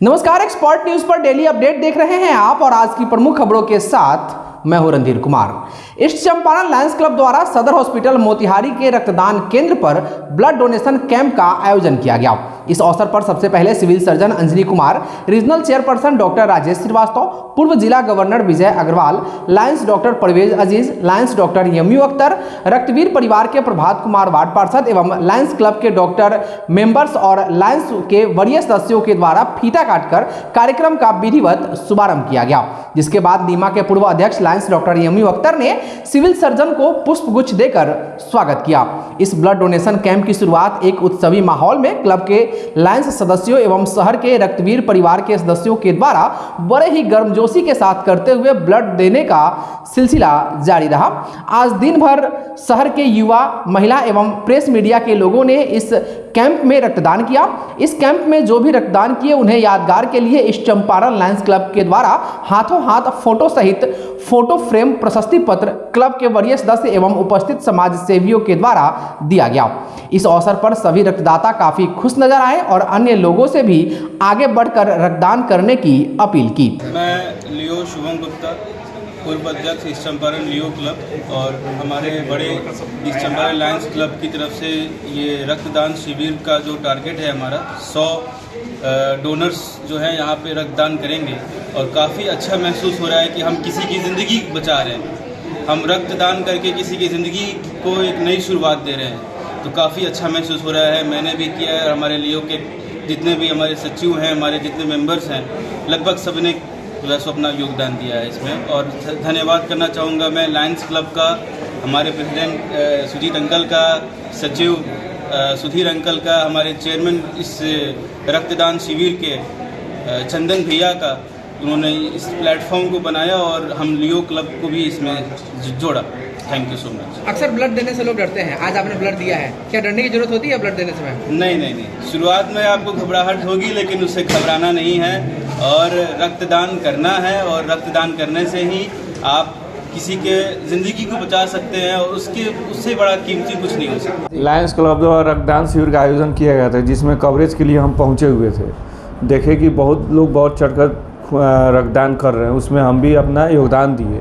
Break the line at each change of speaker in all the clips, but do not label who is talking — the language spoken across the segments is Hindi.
नमस्कार, एक्सपर्ट न्यूज पर डेली अपडेट देख रहे हैं आप और आज की प्रमुख खबरों के साथ मैं हूं Randhir Kumar. East Champaran Lions club द्वारा सदर हॉस्पिटल मोतिहारी के रक्तदान केंद्र पर ब्लड डोनेशन कैंप का आयोजन किया गया। इस अवसर पर सबसे पहले civil surgeon Anjali Kumar, regional chairperson doctor Rajesh Srivastava, पूर्व जिला governor Vijay Agrawal, Lions doctor Parvez Aziz, Lions doctor Yami Akhtar, रक्तवीर परिवार के प्रभात कुमार वार्ड पार्षद एवं लायंस क्लब के डॉक्टर मेंबर्स और लायंस के वरीय सदस्यों के द्वारा फीता काटकर कार्यक्रम का विधिवत शुभारंभ किया गया। जिसके बाद नीमा के पूर्व अध्यक्ष लायंस डॉक्टर यमी अख्तर ने सिविल सर्जन को पुष्पगुच्छ देकर स्वागत किया। इस ब्लड डोनेशन कैंप की शुरुआत एक उत्सवी माहौल में क्लब के लायंस सदस्यों एवं शहर के रक्तवीर परिवार के सदस्यों के द्वारा बड़े ही गर्मजोशी के साथ करते हुए ब्लड देने का सिलसिला जारी रहा। आज दिन भर शहर के युवा, महिला एवं प्रेस मीडिया के लोगों ने इस कैंप में रक्तदान किया। इस कैंप में जो भी रक्तदान किए उन्हें यादगार के लिए ईस्ट चंपारण लायंस क्लब के द्वारा हाथों हाथ फोटो सहित फोटो फ्रेम, प्रशस्ति पत्र क्लब के वरीय सदस्य एवं उपस्थित समाज सेवियों के द्वारा दिया गया। इस अवसर पर सभी रक्तदाता काफी खुश नजर आए और अन्य लोगों से भी आगे बढ़कर रक्तदान करने की अपील की।
मैं लियो शुभम गुप्ता, पूर्व अध्यक्ष ईस्ट चंपारण लियो क्लब और हमारे बड़े ईस्ट चंपारण लायंस क्लब की तरफ से ये रक्तदान शिविर का जो टारगेट है हमारा 100 डोनर्स जो हैं यहाँ पे रक्तदान करेंगे और काफ़ी अच्छा महसूस हो रहा है कि हम किसी की ज़िंदगी बचा रहे हैं। हम रक्तदान करके किसी की ज़िंदगी को एक नई शुरुआत दे रहे हैं, तो काफ़ी अच्छा महसूस हो रहा है। मैंने भी किया है, हमारे लियो के जितने भी हमारे सचिव हैं, हमारे जितने मेंबर्स हैं, लगभग सबने वैसे अपना योगदान दिया है इसमें। और धन्यवाद करना चाहूँगा मैं लायंस क्लब का, हमारे प्रेसिडेंट सुजीत अंकल का, सचिव सुधीर अंकल का, हमारे चेयरमैन इस रक्तदान शिविर के चंदन भैया का। उन्होंने इस प्लेटफॉर्म को बनाया और हम लियो क्लब को भी इसमें जोड़ा। Thank you so much.
अक्सर ब्लड देने से लोग डरते हैं, आज आपने ब्लड दिया है, क्या डरने की जरूरत होती है ब्लड देने समय?
नहीं, शुरुआत में आपको घबराहट होगी, लेकिन उससे घबराना नहीं है और रक्तदान करना है। और रक्तदान करने से ही आप किसी के ज़िंदगी को बचा सकते हैं और उससे बड़ा कीमती कुछ नहीं हो सकता।
लायंस क्लब द्वारा रक्तदान शिविर का आयोजन किया गया था, जिसमें कवरेज के लिए हम पहुंचे हुए थे। देखे कि बहुत लोग बहुत चढ़कर रक्तदान कर रहे हैं, उसमें हम भी अपना योगदान दिए।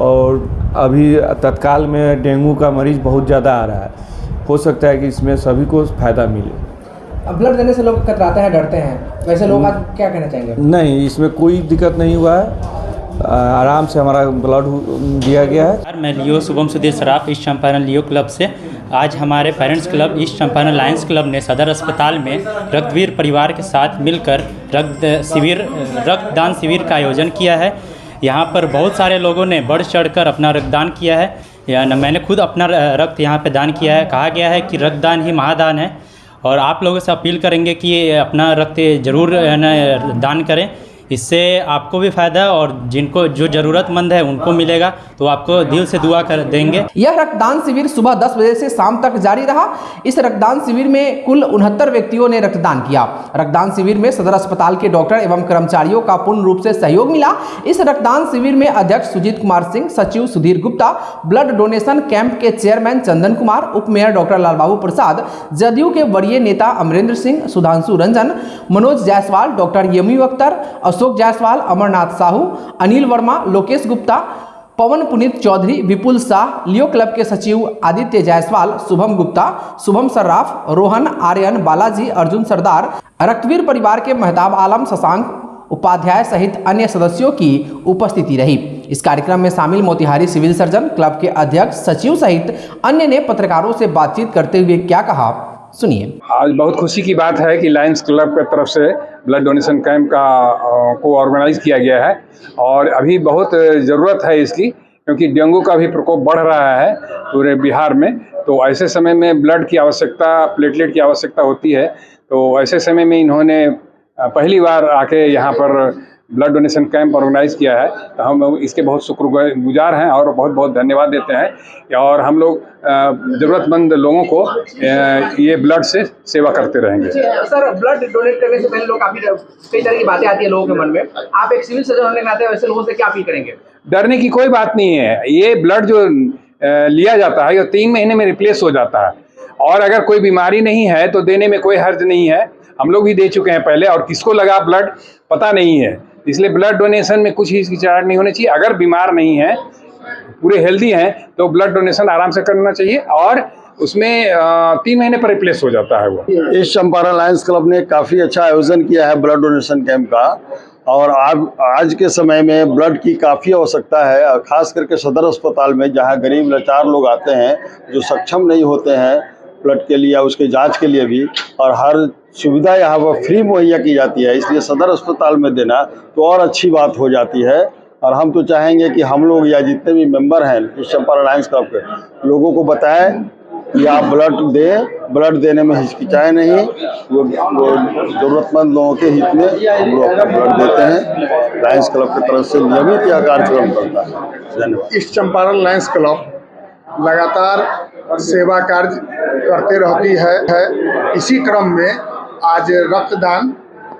और अभी तत्काल में डेंगू का मरीज़ बहुत ज़्यादा आ रहा है, हो सकता है कि इसमें सभी को फ़ायदा मिले।
ब्लड देने से लोग कतराते हैं, डरते हैं, वैसे लोग आज क्या कहना चाहेंगे?
नहीं, इसमें कोई दिक्कत नहीं हुआ है, आराम से हमारा ब्लड दिया गया है।
मैं लियो शुभम सुधीर सराफ, ईस्ट चंपारण लियो क्लब से। आज हमारे parents club east Champaran Lions club ने सदर अस्पताल में रक्तवीर परिवार के साथ मिलकर रक्तदान शिविर का आयोजन किया है। यहाँ पर बहुत सारे लोगों ने बढ़ चढ़कर अपना रक्तदान किया है। मैंने खुद अपना रक्त यहाँ पे दान किया है। कहा गया है कि रक्तदान ही महादान है और आप लोगों से अपील करेंगे कि अपना रक्त ज़रूर दान करें। इससे आपको भी फ़ायदा है और जिनको जो ज़रूरतमंद है उनको मिलेगा, तो आपको दिल से दुआ कर देंगे।
यह रक्तदान शिविर सुबह 10 बजे से शाम तक जारी रहा। इस रक्तदान शिविर में कुल 69 व्यक्तियों ने रक्तदान किया। रक्तदान शिविर में सदर अस्पताल के डॉक्टर एवं कर्मचारियों का पूर्ण रूप से सहयोग मिला। इस रक्तदान शिविर में अध्यक्ष सुजीत कुमार सिंह, सचिव Sudhir Gupta, blood donation camp के चेयरमैन चंदन कुमार, उप मेयर डॉक्टर लालबाबू प्रसाद, जदयू के वरीय नेता अमरेंद्र सिंह, सुधांशु रंजन, मनोज जायसवाल, डॉक्टर यमी अख्तर, अशोक जायसवाल, अमरनाथ साहू, अनिल वर्मा, लोकेश गुप्ता, पवन पुनीत चौधरी, विपुल शाह, लियो क्लब के सचिव आदित्य जायसवाल, शुभम गुप्ता, शुभम सर्राफ, रोहन, आर्यन, बालाजी, अर्जुन सरदार, रक्तवीर परिवार के महताब आलम, शशांक उपाध्याय सहित अन्य सदस्यों की उपस्थिति रही। इस कार्यक्रम में शामिल मोतिहारी सिविल सर्जन, क्लब के अध्यक्ष, सचिव सहित अन्य ने पत्रकारों से बातचीत करते हुए क्या कहा, सुनिए।
आज बहुत खुशी की बात है कि लायंस क्लब की तरफ से ब्लड डोनेशन कैंप को ऑर्गेनाइज किया गया है और अभी बहुत ज़रूरत है इसकी, क्योंकि डेंगू का भी प्रकोप बढ़ रहा है पूरे बिहार में। तो ऐसे समय में ब्लड की आवश्यकता, प्लेटलेट की आवश्यकता होती है। तो ऐसे समय में इन्होंने पहली बार आके यहाँ पर ब्लड डोनेशन कैंप ऑर्गेनाइज किया है, तो हम इसके बहुत शुक्रगुजार हैं और बहुत बहुत धन्यवाद देते हैं। और हम लोग ज़रूरतमंद लोगों को ये ब्लड से सेवा करते रहेंगे।
सर, ब्लड डोनेट करने से पहले लोग कई तरह की बातें आती है लोगों के मन में, आप एक सिविल सर्जन होने के नाते वैसे लोगों से क्या अपील करेंगे?
डरने की कोई बात नहीं है। ये ब्लड जो लिया जाता है, ये 3 महीने में रिप्लेस हो जाता है और अगर कोई बीमारी नहीं है तो देने में कोई हर्ज नहीं है। हम लोग भी दे चुके हैं पहले, और किसको लगा ब्लड पता नहीं है। इसलिए ब्लड डोनेशन में कुछ हिचकिचाहट नहीं होनी चाहिए। अगर बीमार नहीं है, पूरे हेल्दी हैं, तो ब्लड डोनेशन आराम से करना चाहिए, और उसमें 3 महीने पर रिप्लेस हो जाता है वो।
इस चंपारण लायंस क्लब ने काफ़ी अच्छा आयोजन किया है ब्लड डोनेशन कैंप का, और आज के समय में ब्लड की काफ़ी आवश्यकता है, खास करके सदर अस्पताल में, जहां गरीब लाचार लोग आते हैं जो सक्षम नहीं होते हैं ब्लड के लिए या उसके जांच के लिए भी, और हर सुविधा यहाँ पर फ्री मुहैया की जाती है। इसलिए सदर अस्पताल में देना तो और अच्छी बात हो जाती है। और हम तो चाहेंगे कि हम लोग या जितने भी मेंबर हैं इस चंपारण लायंस क्लब के, लोगों को बताएं कि आप ब्लड देने में हिचकिचाए नहीं। वो ज़रूरतमंद लोगों के हित में हम लोग अपना ब्लड देते हैं। लायंस क्लब की तरफ से नियमित यह कार्यक्रम करता है। धन्यवाद।
इस चंपारण लायंस क्लब लगातार सेवा कार्य करते रहती है। इसी क्रम में आज रक्तदान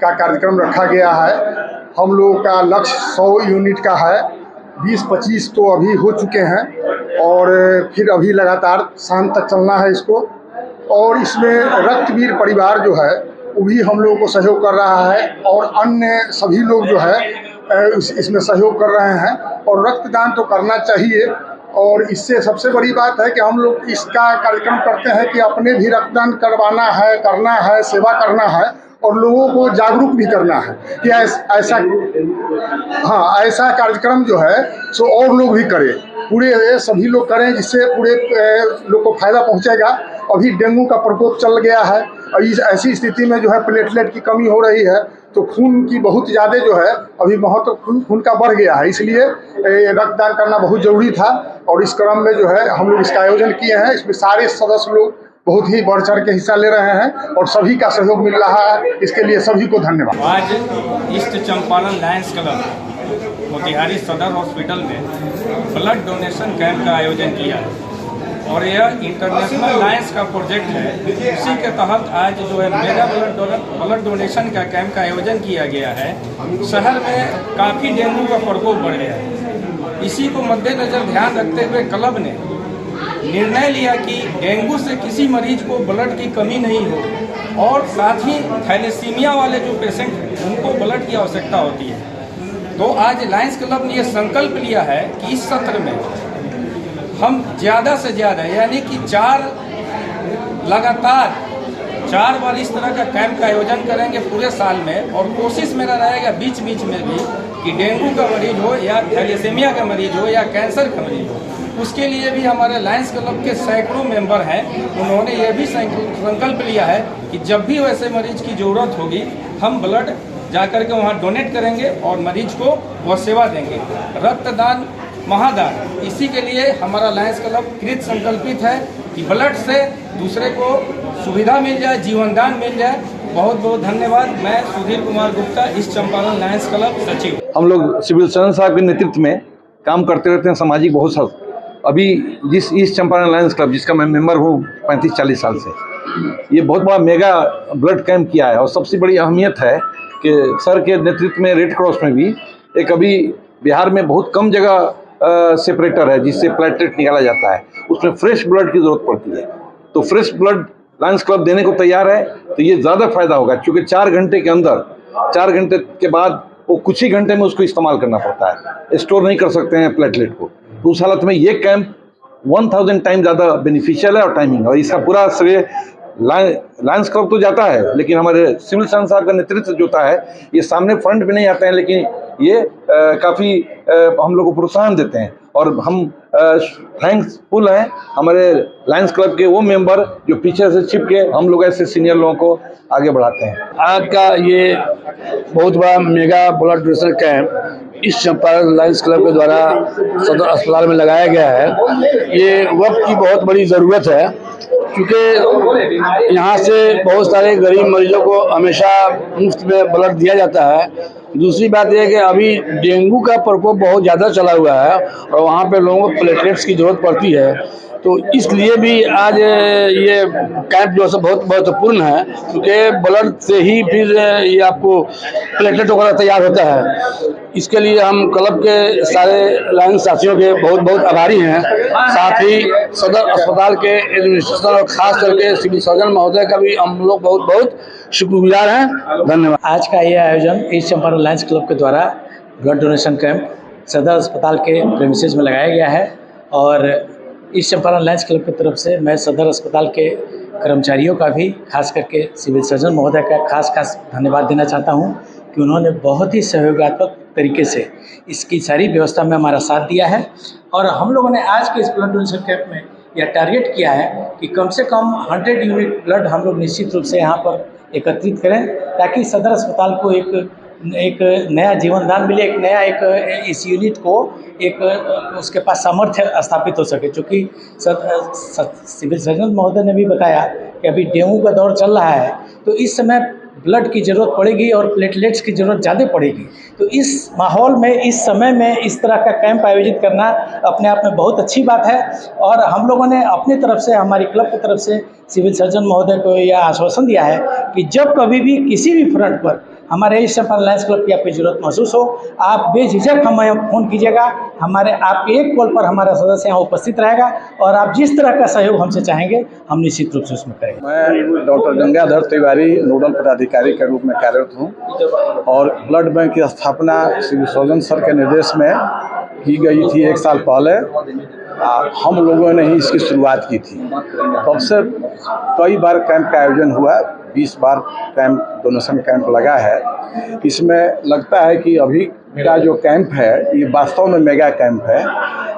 का कार्यक्रम रखा गया है। हम लोगों का लक्ष्य 100 यूनिट का है। 20-25 तो अभी हो चुके हैं, और फिर अभी लगातार शाम तक चलना है इसको। और इसमें रक्तवीर परिवार जो है वो भी हम लोगों को सहयोग कर रहा है, और अन्य सभी लोग जो है इसमें सहयोग कर रहे हैं। और रक्तदान तो करना चाहिए, और इससे सबसे बड़ी बात है कि हम लोग इसका कार्यक्रम करते हैं कि अपने भी रक्तदान करवाना है, करना है, सेवा करना है, और लोगों को जागरूक भी करना है कि ऐसा कार्यक्रम जो है सो और लोग भी करें, पूरे सभी लोग करें, जिससे पूरे लोग को फायदा पहुंचेगा। अभी डेंगू का प्रकोप चल गया है, और इस ऐसी स्थिति में जो है प्लेटलेट की कमी हो रही है, तो खून की बहुत ज़्यादा जो है अभी महत्व खून का बढ़ गया है। इसलिए रक्तदान करना बहुत ज़रूरी था, और इस क्रम में जो है हम लोग इसका आयोजन किए हैं। इसमें सारे सदस्य लोग बहुत ही बढ़ चढ़ के हिस्सा ले रहे हैं, और सभी का सहयोग मिल रहा है। इसके लिए सभी को धन्यवाद।
आज east Champaran Lions club Motihari सदर हॉस्पिटल में ब्लड डोनेशन कैंप का आयोजन किया है, और यह इंटरनेशनल लायंस का प्रोजेक्ट है। इसी के तहत आज जो है मेगा ब्लड डोनेशन का कैंप का आयोजन किया गया है। शहर में काफ़ी डेंगू का प्रकोप बढ़ गया है। इसी को मद्देनजर ध्यान रखते हुए क्लब ने निर्णय लिया कि डेंगू से किसी मरीज को ब्लड की कमी नहीं हो, और साथ ही थैलेसीमिया वाले जो पेशेंट हैं उनको ब्लड की आवश्यकता होती है। तो आज लायंस क्लब ने यह संकल्प लिया है कि इस सत्र में हम ज़्यादा से ज़्यादा, यानी कि 4 बार इस तरह का कैंप का आयोजन करेंगे पूरे साल में। और कोशिश मेरा रहेगा बीच बीच में भी कि डेंगू का मरीज हो, या थैलेसीमिया का मरीज हो, या कैंसर का मरीज हो, उसके लिए भी हमारे लायंस क्लब के सैकड़ों मेंबर हैं। उन्होंने ये भी संकल्प लिया है कि जब भी वैसे मरीज की ज़रूरत होगी, हम ब्लड जाकर के वहाँ डोनेट करेंगे और मरीज को वह सेवा देंगे। रक्तदान महादान, इसी के लिए हमारा लायंस क्लब कृत संकल्पित है कि ब्लड से दूसरे को सुविधा मिल जाए, जीवनदान मिल जाए। बहुत बहुत धन्यवाद। मैं Sudhir Kumar Gupta, east Champaran Lions club सचिव।
हम लोग सिविल सर्जन साहब के नेतृत्व में काम करते रहते हैं, सामाजिक बहुत सा। अभी जिस ईस्ट चंपारण लायंस क्लब जिसका मैं मेंबर हूँ 35-40 साल से, ये बहुत बड़ा मेगा ब्लड कैंप किया है। और सबसे बड़ी अहमियत है कि सर के नेतृत्व में रेड क्रॉस में भी एक अभी बिहार में बहुत कम जगह सेपरेटर है जिससे प्लेटलेट निकाला जाता है, उसमें फ्रेश ब्लड की ज़रूरत पड़ती है। तो फ्रेश ब्लड लायंस क्लब देने को तैयार है, तो ये ज़्यादा फायदा होगा, क्योंकि 4 घंटे के अंदर, 4 घंटे के बाद वो कुछ ही घंटे में उसको इस्तेमाल करना पड़ता है, स्टोर नहीं कर सकते हैं प्लेटलेट को। तो उस हालत में ये कैंप 1000 टाइम ज़्यादा बेनिफिशियल है और टाइमिंग। और इसका पूरा श्रेय लायंस क्लब तो जाता है, लेकिन हमारे सिविल सर्जन साहब का नेतृत्व जो होता है, ये सामने फ्रंट में नहीं आते हैं, लेकिन ये काफ़ी हम लोग को प्रोत्साहन देते हैं। और हम थैंक्सफुल हैं हमारे लायंस क्लब के वो मेंबर जो पीछे से छिप के हम लोग ऐसे सीनियर लोगों को आगे बढ़ाते हैं।
आज का ये बहुत बड़ा मेगा ब्लड डोनेशन कैंप इस चंपारण लायंस क्लब के द्वारा सदर अस्पताल में लगाया गया है। ये वक्त की बहुत बड़ी ज़रूरत है, क्योंकि यहाँ से बहुत सारे गरीब मरीजों को हमेशा मुफ्त में ब्लड दिया जाता है। दूसरी बात यह है कि अभी डेंगू का प्रकोप बहुत ज़्यादा चला हुआ है, और वहाँ पे लोगों को प्लेटलेट्स की ज़रूरत पड़ती है।
तो इसलिए भी आज ये कैंप जो है बहुत महत्वपूर्ण है, क्योंकि ब्लड से ही फिर ये आपको प्लेटलेट वगैरह तैयार होता है। इसके लिए हम क्लब के सारे लाइन साथियों के बहुत बहुत आभारी हैं। साथ ही सदर अस्पताल के एडमिनिस्ट्रेशन और खास करके सिविल सर्जन महोदय का भी हम लोग बहुत बहुत शुक्रगुजार हैं। धन्यवाद।
आज का ये आयोजन ईस्ट चंपारण लायंस क्लब के द्वारा ब्लड डोनेशन कैंप सदर अस्पताल के प्रेमिसेस में लगाया गया है और ईस्ट चंपारण लायंस क्लब की तरफ से मैं सदर अस्पताल के कर्मचारियों का भी खास करके सिविल सर्जन महोदय का खास धन्यवाद देना चाहता हूं कि उन्होंने बहुत ही सहयोगात्मक तरीके से इसकी सारी व्यवस्था में हमारा साथ दिया है। और हम लोगों ने आज के इस ब्लड डोनेशन कैंप में यह टारगेट किया है कि कम से कम 100 यूनिट ब्लड हम लोग निश्चित रूप से यहाँ पर एकत्रित करें, ताकि सदर अस्पताल को एक नया जीवन दान मिले, एक नया इस यूनिट को एक उसके पास सामर्थ्य स्थापित हो सके। क्योंकि सिविल सर्जन महोदय ने भी बताया कि अभी डेंगू का दौर चल रहा है, तो इस समय ब्लड की ज़रूरत पड़ेगी और प्लेटलेट्स की ज़रूरत ज़्यादा पड़ेगी। तो इस माहौल में, इस समय में इस तरह का कैंप आयोजित करना अपने आप में बहुत अच्छी बात है। और हम लोगों ने अपनी तरफ से, हमारी क्लब की तरफ से सिविल सर्जन महोदय को यह आश्वासन दिया है कि जब कभी भी किसी भी फ्रंट पर हमारे ईस्ट चंपारण लायंस क्लब की आपकी ज़रूरत महसूस हो, आप बेझिझक हमें फ़ोन कीजिएगा। आपके एक कॉल पर हमारा सदस्य यहाँ उपस्थित रहेगा और आप जिस तरह का सहयोग हमसे चाहेंगे हम निश्चित रूप से उसमें करेंगे।
मैं डॉक्टर गंगाधर तिवारी नोडल पदाधिकारी के रूप में कार्यरत हूँ और ब्लड बैंक की स्थापना सिविल सर्जन सर के निर्देश में की गई थी 1 साल पहले। हम लोगों ने ही इसकी शुरुआत की थी। तब से कई बार कैंप का आयोजन हुआ, 20 बार कैंप डोनेशन कैंप लगा है। इसमें लगता है कि अभी का जो कैंप है ये वास्तव में मेगा कैंप है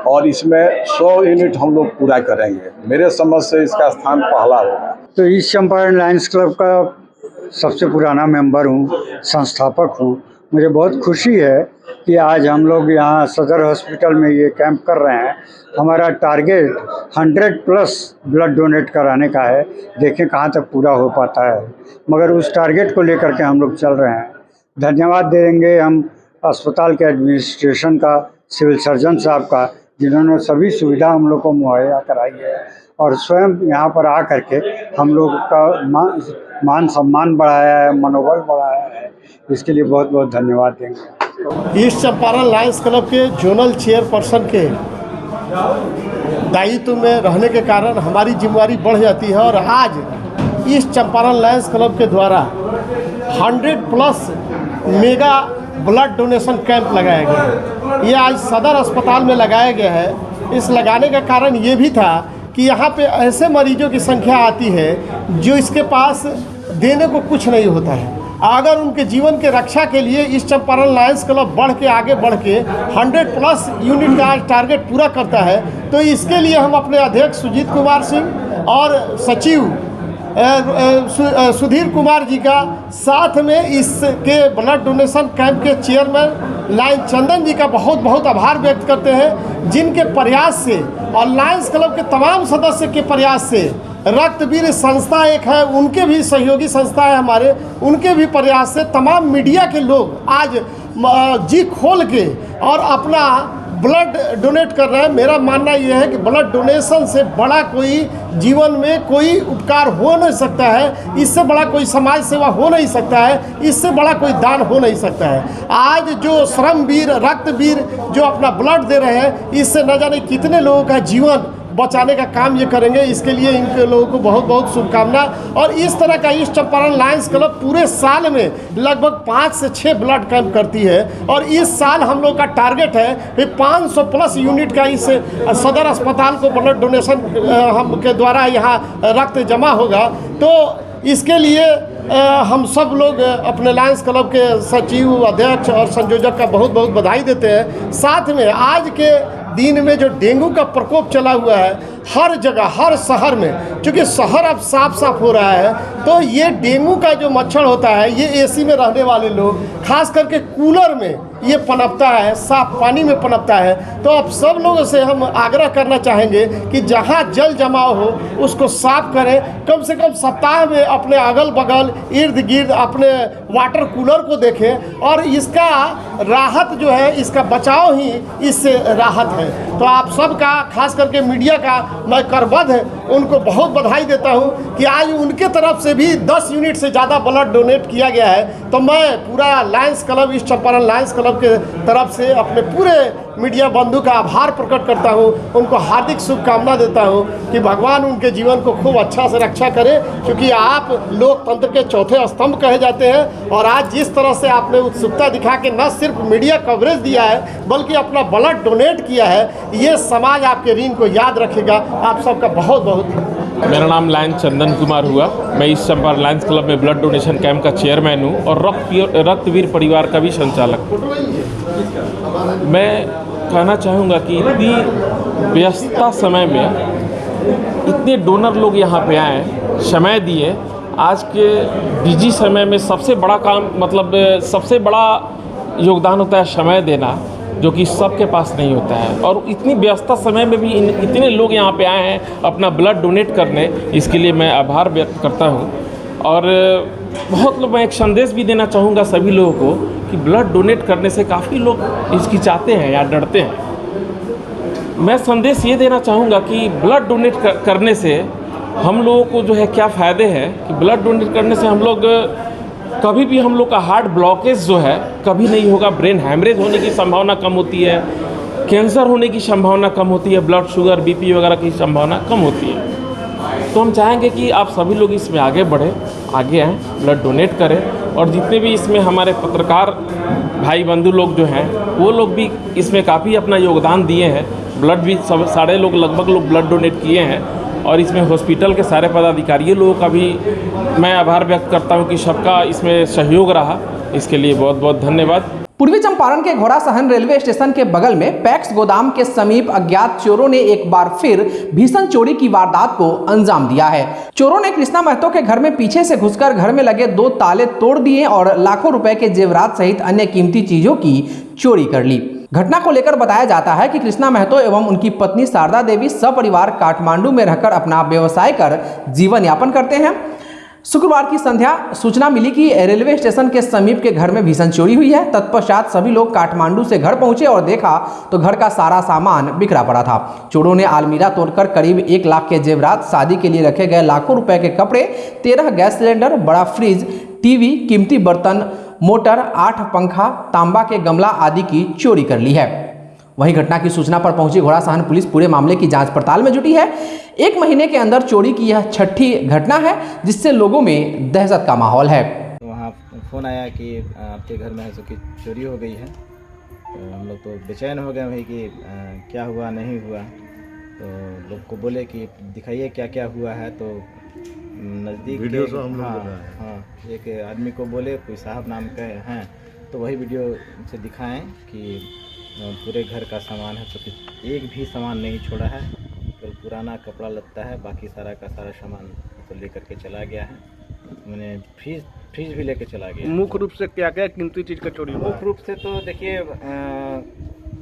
और इसमें 100 यूनिट हम लोग पूरा करेंगे। मेरे समझ से इसका स्थान पहला होगा।
तो ईस्ट चंपारण लायंस क्लब का सबसे पुराना मेंबर हूँ, संस्थापक हूँ। मुझे बहुत खुशी है कि आज हम लोग यहाँ सदर हॉस्पिटल में ये कैंप कर रहे हैं। हमारा टारगेट 100+ ब्लड डोनेट कराने का है। देखें कहाँ तक पूरा हो पाता है, मगर उस टारगेट को लेकर के हम लोग चल रहे हैं। धन्यवाद देंगे हम अस्पताल के एडमिनिस्ट्रेशन का, सिविल सर्जन साहब का, जिन्होंने सभी सुविधा हम लोग को मुहैया कराई है और स्वयं यहाँ पर आ करके हम लोग का मान सम्मान बढ़ाया है, मनोबल बढ़ाया है। इसके लिए बहुत बहुत धन्यवाद देंगे।
ईस्ट चंपारण लायंस क्लब के जोनल चेयरपर्सन के दायित्व में रहने के कारण हमारी जिम्मेवारी बढ़ जाती है और आज ईस्ट चंपारण लायंस क्लब के द्वारा 100+ मेगा ब्लड डोनेशन कैंप लगाया गया है। ये आज सदर अस्पताल में लगाया गया है। इस लगाने का कारण ये भी था कि यहाँ पे ऐसे मरीजों की संख्या आती है जो इसके पास देने को कुछ नहीं होता है। अगर उनके जीवन के रक्षा के लिए ईस्ट चंपारण लायंस क्लब आगे बढ़ के 100+ यूनिट का टारगेट पूरा करता है, तो इसके लिए हम अपने अध्यक्ष सुजीत कुमार सिंह और सचिव सुधीर कुमार जी का, साथ में इसके ब्लड डोनेशन कैंप के चेयरमैन लायन चंदन जी का बहुत बहुत आभार व्यक्त करते हैं, जिनके प्रयास से और लायंस क्लब के तमाम सदस्य के प्रयास से, रक्तवीर संस्था एक है, उनके भी सहयोगी संस्था है हमारे, उनके भी प्रयास से तमाम मीडिया के लोग आज जी खोल के और अपना ब्लड डोनेट कर रहे हैं। मेरा मानना यह है कि ब्लड डोनेशन से बड़ा कोई जीवन में कोई उपकार हो नहीं सकता है, इससे बड़ा कोई समाज सेवा हो नहीं सकता है, इससे बड़ा कोई दान हो नहीं सकता है। आज जो श्रमवीर, रक्तवीर जो अपना ब्लड दे रहे हैं, इससे न जाने कितने लोगों का जीवन बचाने का काम ये करेंगे। इसके लिए इनके लोगों को बहुत बहुत शुभकामना। और इस तरह का ईस्ट चंपारण लायंस क्लब पूरे साल में लगभग 5 से 6 ब्लड कैंप करती है और इस साल हम लोग का टारगेट है कि 500+ यूनिट का इस सदर अस्पताल को ब्लड डोनेशन हम के द्वारा यहाँ रक्त जमा होगा। तो इसके लिए हम सब लोग अपने लायंस क्लब के सचिव, अध्यक्ष और संयोजक का बहुत बहुत बधाई देते हैं। साथ में आज के दिन में जो डेंगू का प्रकोप चला हुआ है हर जगह, हर शहर में, क्योंकि शहर अब साफ हो रहा है, तो ये डेंगू का जो मच्छर होता है, ये एसी में रहने वाले लोग, खास करके कूलर में ये पनपता है, साफ पानी में पनपता है। तो अब सब लोगों से हम आग्रह करना चाहेंगे कि जहाँ जल जमाव हो उसको साफ करें। कम से कम सप्ताह में अपने अगल बगल इर्द गिर्द अपने वाटर कूलर को देखें और इसका राहत जो है, इसका बचाव ही इससे राहत है। तो आप सबका, खास करके मीडिया का मैं करबद्ध उनको बहुत बधाई देता हूं कि आज उनके तरफ से भी 10 यूनिट से ज़्यादा ब्लड डोनेट किया गया है। तो मैं पूरा Lions club, east Champaran Lions club के तरफ से अपने पूरे मीडिया बंधु का आभार प्रकट करता हूं, उनको हार्दिक शुभकामना देता हूं कि भगवान उनके जीवन को खूब अच्छा से रक्षा करे, क्योंकि आप लोकतंत्र के चौथे स्तंभ कहे जाते हैं। और आज जिस तरह से आपने उत्सुकता दिखा के न सिर्फ मीडिया कवरेज दिया है बल्कि अपना ब्लड डोनेट किया है, ये समाज आपके ऋण को याद रखेगा। आप सबका बहुत बहुत
मेरा नाम लायन चंदन कुमार हुआ। मैं इस चंपारण लायंस क्लब में ब्लड डोनेशन कैंप का चेयरमैन हूँ और रक्तवीर परिवार का भी संचालक हूँ। मैं कहना चाहूँगा कि इतनी व्यस्तता समय में इतने डोनर लोग यहाँ पे आए, समय दिए। आज के बिजी समय में सबसे बड़ा काम, मतलब सबसे बड़ा योगदान होता है समय देना, जो कि सबके पास नहीं होता है। और इतनी व्यस्तता समय में भी इतने लोग यहाँ पे आए हैं अपना ब्लड डोनेट करने, इसके लिए मैं आभार व्यक्त करता हूँ। और बहुत लोग, मैं एक संदेश भी देना चाहूँगा सभी लोगों को कि ब्लड डोनेट करने से काफ़ी लोग हिचकिचाते हैं या डरते हैं। मैं संदेश ये देना चाहूँगा कि ब्लड डोनेट करने से हम लोगों को जो है क्या फ़ायदे हैं कि ब्लड डोनेट करने से हम लोग कभी भी, हम लोग का हार्ट ब्लॉकेज जो है कभी नहीं होगा, ब्रेन हैमरेज होने की संभावना कम होती है, कैंसर होने की संभावना कम होती है, ब्लड शुगर, बीपी वगैरह की संभावना कम होती है। तो हम चाहेंगे कि आप सभी लोग इसमें आगे बढ़ें, आगे आएँ, ब्लड डोनेट करें। और जितने भी इसमें हमारे पत्रकार भाई बंधु लोग जो हैं, वो लोग भी इसमें काफ़ी अपना योगदान दिए हैं। ब्लड भी सब सारे लोग, लगभग लोग ब्लड डोनेट किए हैं। और इसमें हॉस्पिटल के सारे पदाधिकारियों लोगों का भी मैं आभार व्यक्त करता हूं कि सबका इसमें सहयोग रहा। इसके लिए बहुत बहुत धन्यवाद।
पूर्वी चंपारण के घोड़ासहन रेलवे स्टेशन के बगल में पैक्स गोदाम के समीप अज्ञात चोरों ने एक बार फिर भीषण चोरी की वारदात को अंजाम दिया है। चोरों ने कृष्णा महतो के घर में पीछे से घुसकर घर में लगे 2 ताले तोड़ दिए और लाखों रुपए के जेवरात सहित अन्य कीमती चीजों की चोरी कर ली। घटना को लेकर बताया जाता है कि कृष्णा महतो एवं उनकी पत्नी शारदा देवी सपरिवार काठमांडू में रहकर अपना व्यवसाय कर जीवन यापन करते हैं। शुक्रवार की संध्या सूचना मिली कि रेलवे स्टेशन के समीप के घर में भीषण चोरी हुई है। तत्पश्चात सभी लोग काठमांडू से घर पहुंचे और देखा तो घर का सारा सामान बिखरा पड़ा था। चोरों ने अलमीरा तोड़कर करीब 1 लाख के जेवरात, शादी के लिए रखे गए लाखों रुपए के कपड़े, 13 गैस सिलेंडर, बड़ा फ्रिज, टीवी, कीमती बर्तन, मोटर, 8 पंखा, तांबा के गमला आदि की चोरी कर ली है। वहीं घटना की सूचना पर पहुंची घोड़ासहन पुलिस पूरे मामले की जांच पड़ताल में जुटी है। 1 महीने के अंदर चोरी की यह 6ठी घटना है, जिससे लोगों में दहशत का माहौल है।
वहाँ फ़ोन आया कि आपके घर में ऐसा कि चोरी हो गई है। तो हम लोग तो बेचैन हो गए भाई कि क्या हुआ नहीं हुआ। तो लोग को बोले कि दिखाइए क्या क्या हुआ है। तो नज़दीक वीडियो से हम लोग हाँ एक आदमी को बोले, कोई साहब नाम के हैं, तो वही वीडियो से दिखाएं कि पूरे घर का सामान है, तो एक भी सामान नहीं छोड़ा है, केवल पुराना कपड़ा लगता है, बाकी सारा का सारा सामान तो लेकर के चला गया है। मैंने फ्रिज भी लेकर चला गया।
मुख्य रूप से क्या क्या कीमती चीज़ का चोरी हुआ?
मुख्य रूप से तो देखिए,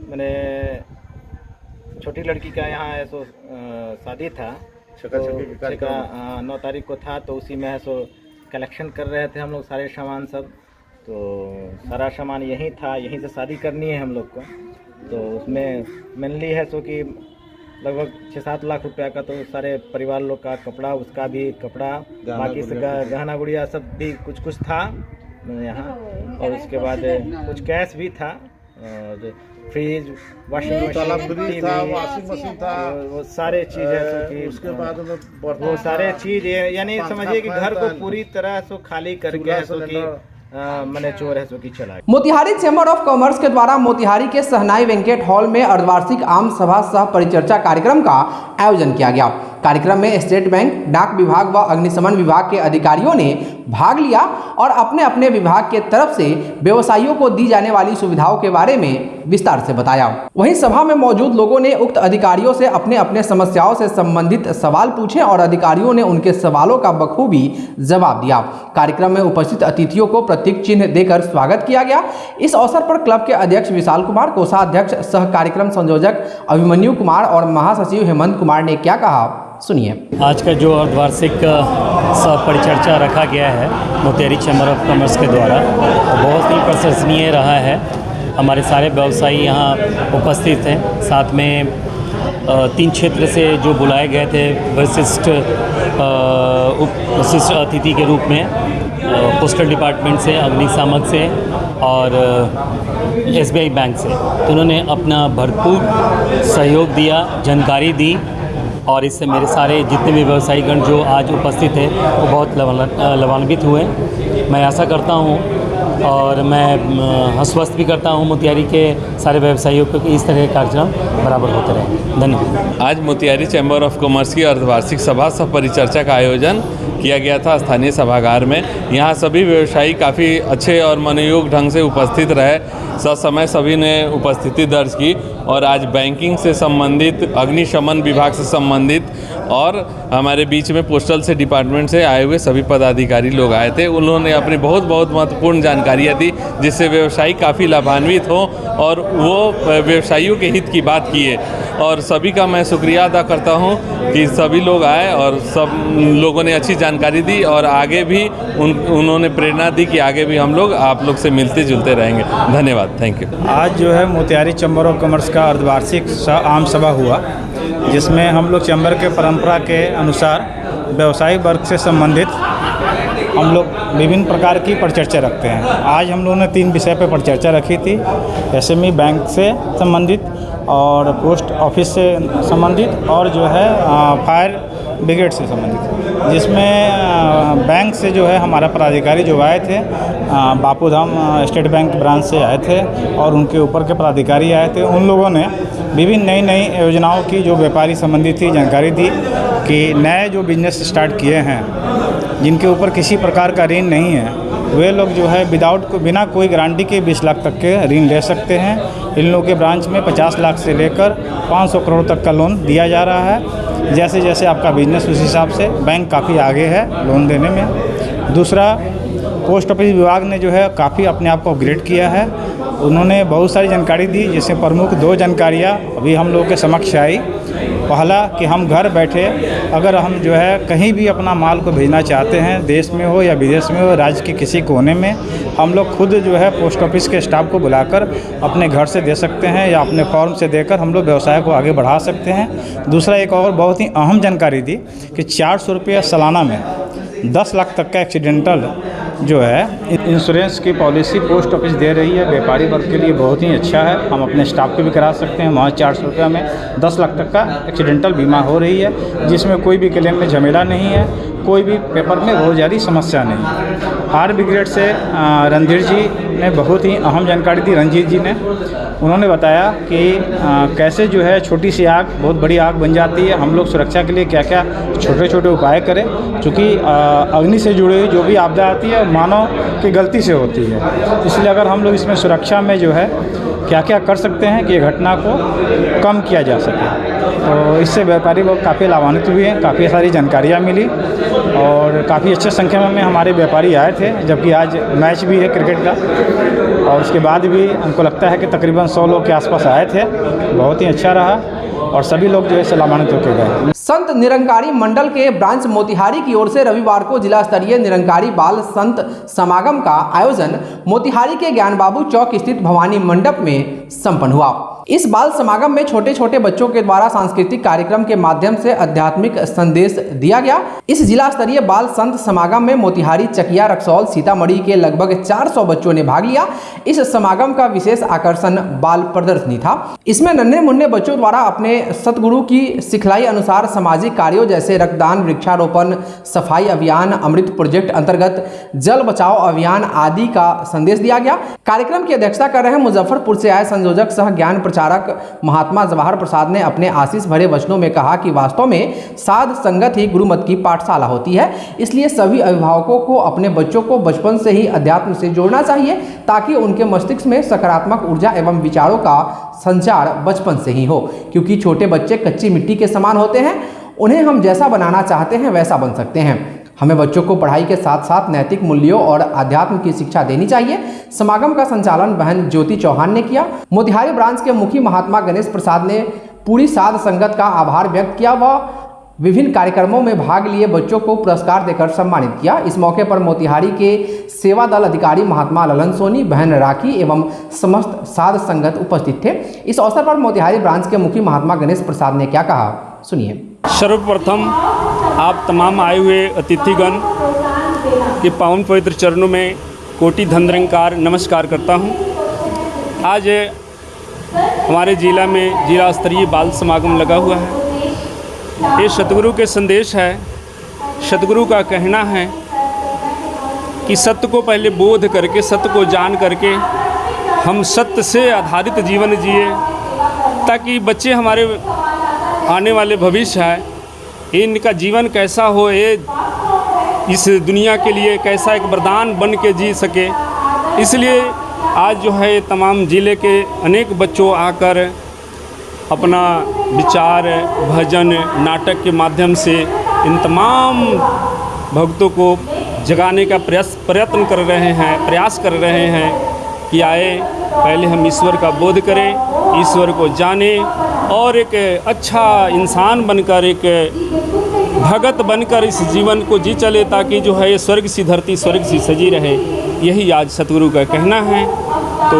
मैंने छोटी लड़की का यहाँ ऐसो शादी था, तो 9 तारीख को था, तो उसी में है सो कलेक्शन कर रहे थे हम लोग सारे सामान सब। तो सारा सामान यहीं था, यहीं से शादी करनी है हम लोग को। तो उसमें मेनली है सो कि लगभग 6-7 लाख रुपया का तो सारे परिवार लोग का कपड़ा, उसका भी कपड़ा, बाकी से गहना गुड़िया सब भी कुछ कुछ था यहाँ। और उसके बाद कुछ कैश भी था, और फ्रिज, वाशिंग मशीन था, वो सारे चीज़ है सो कि उसके बाद वो सारे चीज़, यानी समझिए कि घर को पूरी तरह सो खाली करके है सो कि मैंने चोर है सो कि चला।
मोतिहारी चैम्बर ऑफ कॉमर्स के द्वारा मोतिहारी के सहनाई वेंकट हॉल में अर्धवार्षिक आम सभा सह परिचर्चा कार्यक्रम का आयोजन किया गया। कार्यक्रम में स्टेट बैंक, डाक विभाग व अग्निशमन विभाग के अधिकारियों ने भाग लिया और अपने अपने विभाग के तरफ से व्यवसायियों को दी जाने वाली सुविधाओं के बारे में विस्तार से बताया। वहीं सभा में मौजूद लोगों ने उक्त अधिकारियों से अपने अपने समस्याओं से संबंधित सवाल पूछे और अधिकारियों ने उनके सवालों का बखूबी जवाब दिया। कार्यक्रम में उपस्थित अतिथियों को प्रतीक चिन्ह देकर स्वागत किया गया। इस अवसर पर क्लब के अध्यक्ष विशाल कुमार, कोषाध्यक्ष सह कार्यक्रम संयोजक अभिमन्यु कुमार और महासचिव हेमंत कुमार ने क्या कहा, सुनिए।
आज का जो अर्धवार्षिक परिचर्चा रखा गया है मोतिहारी चैम्बर ऑफ कॉमर्स के द्वारा, बहुत ही प्रशंसनीय रहा है। हमारे सारे व्यवसायी यहाँ उपस्थित हैं। साथ में 3 क्षेत्र से जो बुलाए गए थे विशिष्ट अतिथि के रूप में, पोस्टल डिपार्टमेंट से, अग्निशामक से और SBI बैंक से, तो उन्होंने अपना भरपूर सहयोग दिया, जानकारी दी और इससे मेरे सारे जितने भी व्यवसायीगण जो आज उपस्थित हैं वो बहुत लाभान्वित हुए। मैं आशा करता हूँ और मैं आश्वस्त भी करता हूँ मोतिहारी के सारे व्यवसायियों को कि इस तरह के कार्यक्रम बराबर होते रहें। धन्यवाद।
आज मोतिहारी चैम्बर ऑफ कॉमर्स की अर्धवार्षिक सभा सह परिचर्चा का आयोजन किया गया था स्थानीय सभागार में। यहाँ सभी व्यवसायी काफ़ी अच्छे और मनोयोग ढंग से उपस्थित रहे। ससमय सभी ने उपस्थिति दर्ज की और आज बैंकिंग से संबंधित, अग्निशमन विभाग से संबंधित और हमारे बीच में पोस्टल से डिपार्टमेंट से आए हुए सभी पदाधिकारी लोग आए थे। उन्होंने अपनी बहुत महत्वपूर्ण जानकारियाँ दी जिससे व्यवसायी काफ़ी लाभान्वित हों और वो व्यवसायियों के हित की बात किए। और सभी का मैं शुक्रिया अदा करता हूं कि सभी लोग आए और सब लोगों ने अच्छी जानकारी दी और आगे भी उन्होंने प्रेरणा दी कि आगे भी हम लोग आप लोग से मिलते जुलते रहेंगे। धन्यवाद, थैंक यू।
आज जो है मोतिहारी चैम्बर ऑफ कॉमर्स का अर्धवार्षिक आम सभा हुआ, जिसमें हम लोग चैम्बर के परंपरा के अनुसार व्यवसायिक वर्ग से संबंधित हम लोग विभिन्न प्रकार की परिचर्चा रखते हैं। आज हम लोगों ने 3 विषय पर परिचर्चा रखी थी। SME बैंक से संबंधित और पोस्ट ऑफिस से संबंधित और जो है फायर ब्रिगेड से संबंधित, जिसमें बैंक से जो है हमारा पदाधिकारी जो आए थे, बापूधाम स्टेट बैंक ब्रांच से आए थे और उनके ऊपर के पदाधिकारी आए थे। उन लोगों ने विभिन्न नई योजनाओं की जो व्यापारी संबंधी थी जानकारी दी कि नए जो बिजनेस स्टार्ट किए हैं जिनके ऊपर किसी प्रकार का ऋण नहीं है, वे लोग जो है बिना कोई गारंटी के 20 लाख तक के ऋण ले सकते हैं। इन लोगों के ब्रांच में 50 लाख से लेकर 500 करोड़ तक का लोन दिया जा रहा है। जैसे जैसे आपका बिजनेस उस हिसाब से बैंक काफ़ी आगे है लोन देने में। दूसरा, पोस्ट ऑफिस विभाग ने जो है काफ़ी अपने आप को अपग्रेड किया है। उन्होंने बहुत सारी जानकारी दी, जिससे प्रमुख 2 जानकारियाँ अभी हम लोगों के समक्ष आई। पहला कि हम घर बैठे अगर हम जो है कहीं भी अपना माल को भेजना चाहते हैं, देश में हो या विदेश में हो, राज्य के किसी कोने में, हम लोग खुद जो है पोस्ट ऑफिस के स्टाफ को बुलाकर अपने घर से दे सकते हैं या अपने फॉर्म से देकर हम लोग व्यवसाय को आगे बढ़ा सकते हैं। दूसरा, एक और बहुत ही अहम जानकारी दी कि 400 रुपये सालाना में 10 लाख तक का एक्सीडेंटल जो है इंश्योरेंस की पॉलिसी पोस्ट ऑफिस दे रही है। व्यापारी वर्ग के लिए बहुत ही अच्छा है। हम अपने स्टाफ को भी करा सकते हैं। वहाँ 400 रुपये में 10 लाख तक का एक्सीडेंटल बीमा हो रही है, जिसमें कोई भी क्लेम में झमेला नहीं है, कोई भी पेपर में रोजगारी समस्या नहीं। फायर ब्रिगेड से रणधीर जी ने बहुत ही अहम जानकारी दी। रंजीत जी ने उन्होंने बताया कि कैसे जो है छोटी सी आग बहुत बड़ी आग बन जाती है। हम लोग सुरक्षा के लिए क्या क्या छोटे छोटे उपाय करें, क्योंकि अग्नि से जुड़ी हुई जो भी आपदा आती है मानव की गलती से होती है। इसलिए अगर हम लोग इसमें सुरक्षा में जो है क्या क्या कर सकते हैं कि ये घटना को कम किया जा सके, तो इससे व्यापारी लोग काफ़ी लाभान्वित हुए हैं। काफ़ी सारी जानकारियाँ मिली और काफ़ी अच्छे संख्या में हमारे व्यापारी आए थे, जबकि आज मैच भी है क्रिकेट का। और उसके बाद भी हमको लगता है कि तकरीबन 100 लोग के आसपास आए थे। बहुत ही अच्छा रहा और सभी लोग जो है लाभान्वित होकर गए।
संत निरंकारी मंडल के ब्रांच मोतिहारी की ओर से रविवार को जिला स्तरीय निरंकारी बाल संत समागम का आयोजन मोतिहारी के ज्ञान बाबू चौक स्थित भवानी मंडप में संपन्न हुआ। इस बाल समागम में छोटे छोटे बच्चों के द्वारा सांस्कृतिक कार्यक्रम के माध्यम से आध्यात्मिक संदेश दिया गया। इस जिला स्तरीय बाल संत समागम में मोतिहारी, चकिया, रक्सौल, सीतामढ़ी के लगभग 400 बच्चों ने भाग लिया। इस समागम का विशेष आकर्षण बाल प्रदर्शनी था। इसमें नन्हे मुन्ने बच्चों द्वारा अपने सतगुरु की सिखलाई अनुसार सामाजिक कार्यों जैसे रक्तदान, वृक्षारोपण, सफाई अभियान, अमृत प्रोजेक्ट अंतर्गत जल बचाओ अभियान आदि का संदेश दिया गया। कार्यक्रम की अध्यक्षता कर रहे मुजफ्फरपुर से आए संयोजक सह ज्ञान प्रचारक महात्मा जवाहर प्रसाद ने अपने आशीष भरे वचनों में कहा कि वास्तव में साध संगत ही गुरुमत की पाठशाला होती है। इसलिए सभी अभिभावकों को अपने बच्चों को बचपन से ही अध्यात्म से जोड़ना चाहिए ताकि उनके मस्तिष्क में सकारात्मक ऊर्जा एवं विचारों का संचार बचपन से ही हो, क्योंकि छोटे बच्चे कच्ची मिट्टी के समान होते हैं। उन्हें हम जैसा बनाना चाहते हैं वैसा बन सकते हैं। हमें बच्चों को पढ़ाई के साथ साथ नैतिक मूल्यों और अध्यात्म की शिक्षा देनी चाहिए। समागम का संचालन बहन ज्योति चौहान ने किया। मोतिहारी ब्रांच के मुखी महात्मा गणेश प्रसाद ने पूरी साध संगत का आभार व्यक्त किया व विभिन्न कार्यक्रमों में भाग लिए बच्चों को पुरस्कार देकर सम्मानित किया। इस मौके पर मोतिहारी के सेवा दल अधिकारी महात्मा ललन सोनी, बहन राखी एवं समस्त साध संगत उपस्थित थे। इस अवसर पर मोतिहारी ब्रांच के मुखी महात्मा गणेश प्रसाद ने क्या कहा, सुनिए।
सर्वप्रथम आप तमाम आए हुए अतिथिगण के पावन पवित्र चरणों में कोटि धन्यवाद नमस्कार करता हूं। आज हमारे जिला में जिला स्तरीय बाल समागम लगा हुआ है। ये सतगुरु के संदेश है। सतगुरु का कहना है कि सत्य को पहले बोध करके, सत्य को जान करके हम सत्य से आधारित जीवन जिए, ताकि बच्चे हमारे आने वाले भविष्य है इनका जीवन कैसा हो, ये इस दुनिया के लिए कैसा एक वरदान बन के जी सके। इसलिए आज जो है तमाम ज़िले के अनेक बच्चों आकर अपना विचार, भजन, नाटक के माध्यम से इन तमाम भक्तों को जगाने का प्रयत्न कर रहे हैं, प्रयास कर रहे हैं कि आए पहले हम ईश्वर का बोध करें, ईश्वर को जानें और एक अच्छा इंसान बनकर, एक भगत बनकर इस जीवन को जी चले, ताकि जो है ये स्वर्ग सी धरती स्वर्ग सी सजी रहे। यही आज सतगुरु का कहना है। तो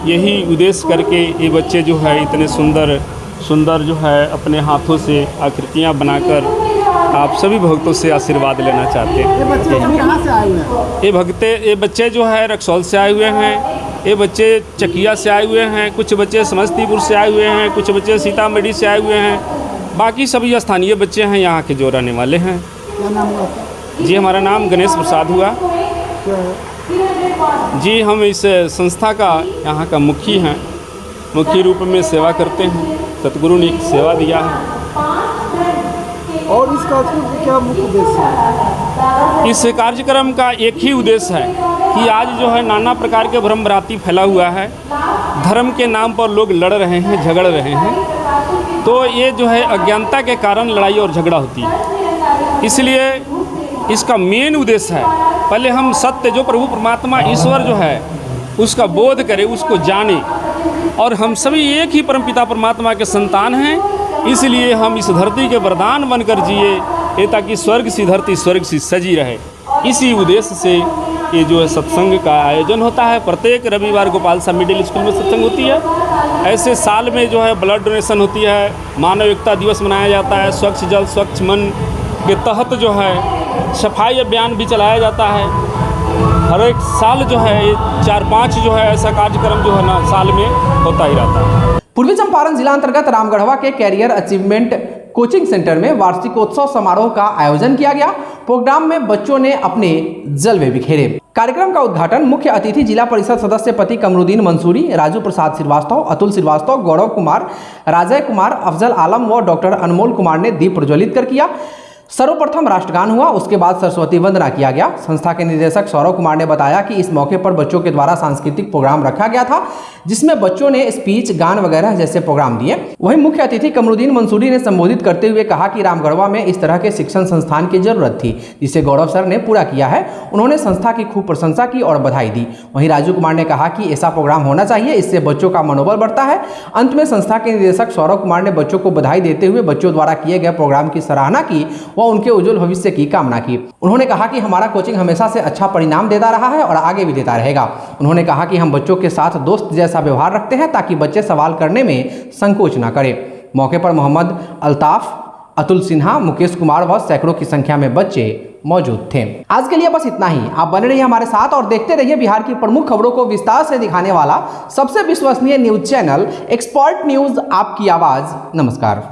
यही उद्देश्य करके ये बच्चे जो है इतने सुंदर जो है अपने हाथों से आकृतियाँ बनाकर आप सभी भक्तों से आशीर्वाद लेना चाहते हैं।
ये बच्चे कहाँ से आए हुए हैं?
ये बच्चे जो है रक्सौल से आए हुए हैं, ये बच्चे चकिया से आए हुए हैं, कुछ बच्चे समस्तीपुर से आए हुए हैं, कुछ बच्चे सीतामढ़ी से आए हुए हैं, बाकी सभी स्थानीय बच्चे हैं, यहाँ के जो रहने वाले हैं।
क्या नाम हुआ?
जी हमारा नाम गणेश प्रसाद हुआ। जी हम इस संस्था का यहाँ का मुखी हैं, मुख्य रूप में सेवा करते हैं। सतगुरु ने एक सेवा दिया है।
और इस कार्यक्रम का क्या मुख्य उद्देश्य है?
इस कार्यक्रम का एक ही उद्देश्य है कि आज जो है नाना प्रकार के भ्रम भ्रांति फैला हुआ है, धर्म के नाम पर लोग लड़ रहे हैं, झगड़ रहे हैं। तो ये जो है अज्ञानता के कारण लड़ाई और झगड़ा होती है। इसलिए इसका मेन उद्देश्य है पहले हम सत्य जो प्रभु परमात्मा ईश्वर जो है उसका बोध करें, उसको जाने, और हम सभी एक ही परमपिता परमात्मा के संतान हैं। इसलिए हम इस धरती के वरदान बनकर जिए, ताकि स्वर्ग सी धरती स्वर्ग सी सजी रहे। इसी उद्देश्य से ये जो है सत्संग का आयोजन होता है। प्रत्येक रविवार गोपाल सा मिडिल स्कूल में सत्संग होती है। ऐसे साल में जो है ब्लड डोनेशन होती है, मानव एकता दिवस मनाया जाता है, स्वच्छ जल स्वच्छ मन के तहत जो है सफाई अभियान भी चलाया जाता है। हर एक साल जो है 4-5 जो है ऐसा कार्यक्रम जो है ना साल में होता ही रहता है।
पूर्वी चंपारण जिला अंतर्गत रामगढ़वा के कैरियर अचीवमेंट कोचिंग सेंटर में वार्षिकोत्सव समारोह का आयोजन किया गया। प्रोग्राम में बच्चों ने अपने जलवे बिखेरे। कार्यक्रम का उद्घाटन मुख्य अतिथि जिला परिषद सदस्य पति कमरुद्दीन मंसूरी, राजू प्रसाद श्रीवास्तव, अतुल श्रीवास्तव, गौरव कुमार, राजय कुमार, अफजल आलम व डॉक्टर अनमोल कुमार ने दीप प्रज्वलित कर किया। सर्वप्रथम राष्ट्रगान हुआ, उसके बाद सरस्वती वंदना किया गया। संस्था के निदेशक सौरव कुमार ने बताया कि इस मौके पर बच्चों के द्वारा सांस्कृतिक प्रोग्राम रखा गया था, जिसमें बच्चों ने स्पीच, गान वगैरह जैसे प्रोग्राम दिए। वहीं मुख्य अतिथि कमरुद्दीन मंसूरी ने संबोधित करते हुए कहा कि रामगढ़वा में इस तरह के शिक्षण संस्थान की जरूरत थी, जिसे गौरव सर ने पूरा किया है। उन्होंने संस्था की खूब प्रशंसा की और बधाई दी। वहीं राजू कुमार ने कहा कि ऐसा प्रोग्राम होना चाहिए, इससे बच्चों का मनोबल बढ़ता है। अंत में संस्था के निदेशक सौरव कुमार ने बच्चों को बधाई देते हुए बच्चों द्वारा किए गए प्रोग्राम की सराहना की व उनके उज्जवल भविष्य की कामना की। उन्होंने कहा कि हमारा कोचिंग हमेशा से अच्छा परिणाम देता रहा है और आगे भी देता रहेगा। उन्होंने कहा कि हम बच्चों के साथ दोस्त जैसा व्यवहार रखते हैं ताकि बच्चे सवाल करने में संकोच न करें। मौके पर मोहम्मद अल्ताफ, अतुल सिन्हा, मुकेश कुमार व सैकड़ों की संख्या में बच्चे मौजूद थे। आज के लिए बस इतना ही। आप बने रहिए हमारे साथ और देखते रहिए बिहार की प्रमुख खबरों को विस्तार से दिखाने वाला सबसे विश्वसनीय न्यूज चैनल एक्सपर्ट न्यूज, आपकी आवाज। नमस्कार।